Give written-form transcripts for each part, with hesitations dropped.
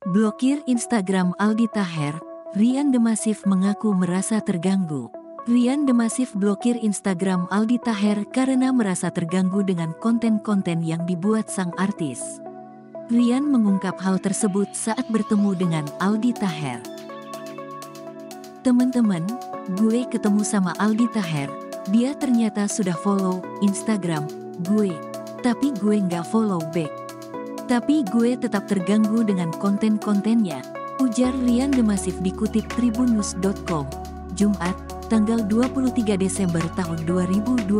Blokir Instagram Aldi Taher, Rian The Massive mengaku merasa terganggu. Rian The Massive blokir Instagram Aldi Taher karena merasa terganggu dengan konten-konten yang dibuat sang artis. Rian mengungkap hal tersebut saat bertemu dengan Aldi Taher. Teman-teman, gue ketemu sama Aldi Taher, dia ternyata sudah follow Instagram gue, tapi gue nggak follow back. Tapi gue tetap terganggu dengan konten-kontennya, ujar Rian The Massive dikutip tribunnews.com, Jumat, tanggal 23 Desember tahun 2022.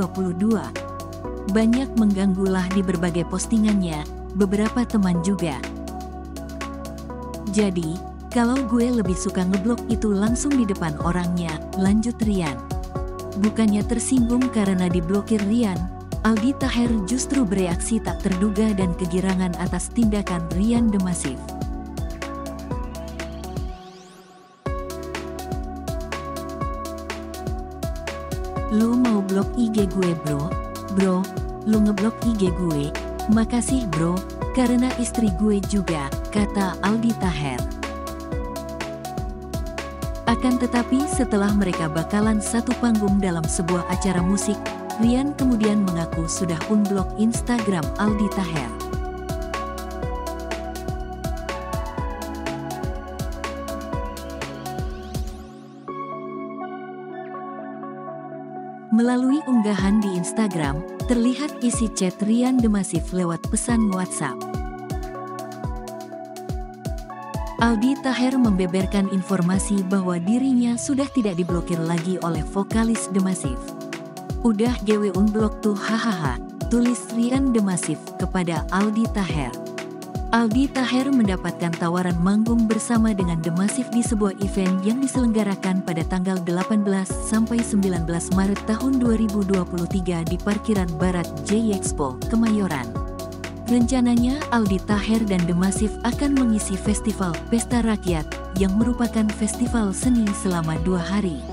Banyak mengganggulah di berbagai postingannya, beberapa teman juga. Jadi, kalau gue lebih suka ngeblok itu langsung di depan orangnya, lanjut Rian. Bukannya tersinggung karena diblokir Rian, Aldi Taher justru bereaksi tak terduga dan kegirangan atas tindakan Rian The Massive. Lu mau blok IG gue bro? Bro, lu ngeblok IG gue? Makasih bro, karena istri gue juga, kata Aldi Taher. Akan tetapi setelah mereka bakalan satu panggung dalam sebuah acara musik, Rian kemudian mengaku sudah unblok Instagram Aldi Taher. Melalui unggahan di Instagram, terlihat isi chat Rian The Massive lewat pesan WhatsApp. Aldi Taher membeberkan informasi bahwa dirinya sudah tidak diblokir lagi oleh vokalis The Massive. Udah GW unblok tuh hahaha, tulis Rian The Massive kepada Aldi Taher. Aldi Taher mendapatkan tawaran manggung bersama dengan The Massive di sebuah event yang diselenggarakan pada tanggal 18 sampai 19 Maret tahun 2023 di parkiran Barat J Expo, Kemayoran. Rencananya Aldi Taher dan The Massive akan mengisi festival Pesta Rakyat yang merupakan festival seni selama 2 hari.